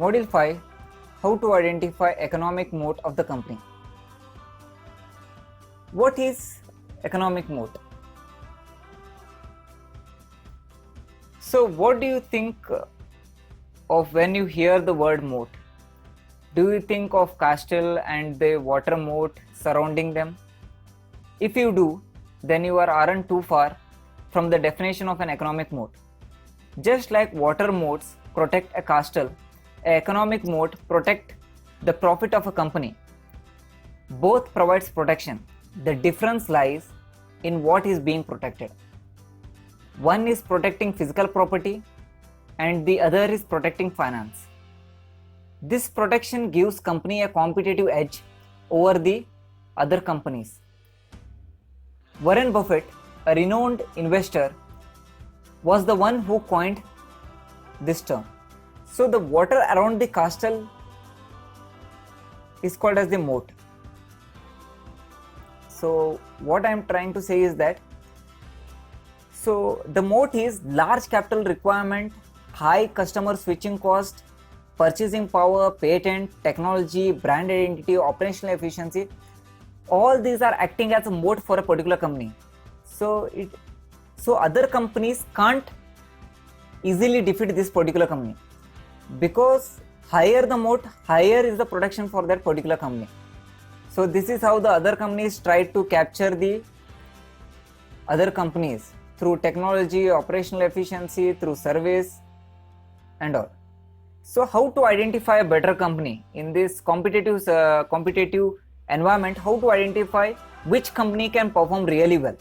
Module 5, how to identify economic moat of the company. What is economic moat? So what do you think of when you hear the word moat? Do you think of castle and the water moat surrounding them? If you do, then you aren't too far from the definition of an economic moat. Just like water moats protect a castle, an economic moat protect the profit of a company. Both provides protection. The difference lies in what is being protected. One is protecting physical property and the other is protecting finance. This protection gives company a competitive edge over the other companies. Warren Buffett, a renowned investor, was the one who coined this term. So the water around the castle is called as the moat. So what I am trying to say is that the moat is large capital requirement, high customer switching cost, purchasing power, patent, technology, brand identity, operational efficiency. All these are acting as a moat for a particular company. So other companies can't easily defeat this particular company, because higher the moat, higher is the protection for that particular company. So this is how the other companies try to capture the other companies through technology, operational efficiency, through service and all. So how to identify a better company in this competitive environment? How to identify which company can perform really well?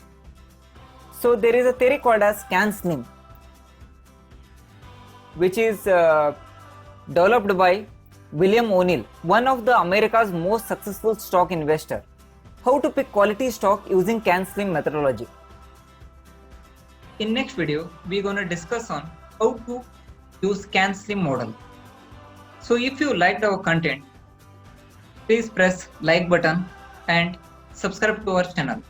So there is a theory called as CAN-SLIM, which is developed by William O'Neill, one of the America's most successful stock investor. How to pick quality stock using CAN-SLIM methodology. In next video, we're going to discuss on how to use CAN-SLIM model. So if you liked our content, please press like button and subscribe to our channel.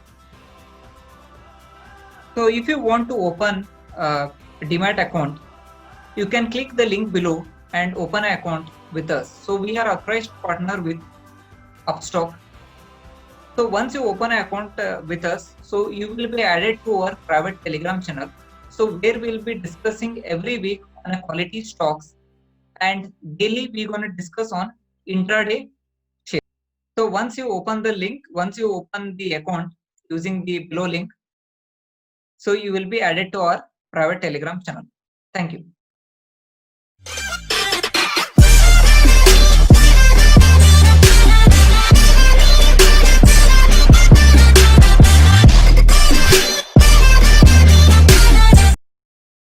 So if you want to open a Demat account, you can click the link below and open an account with us. So we are authorized partner with Upstox. So once you open an account with us, so you will be added to our private Telegram channel. So where we'll be discussing every week on a quality stocks, and daily we're going to discuss on intraday shares. So once you open the link, once you open the account using the below link, so you will be added to our private Telegram channel. Thank you.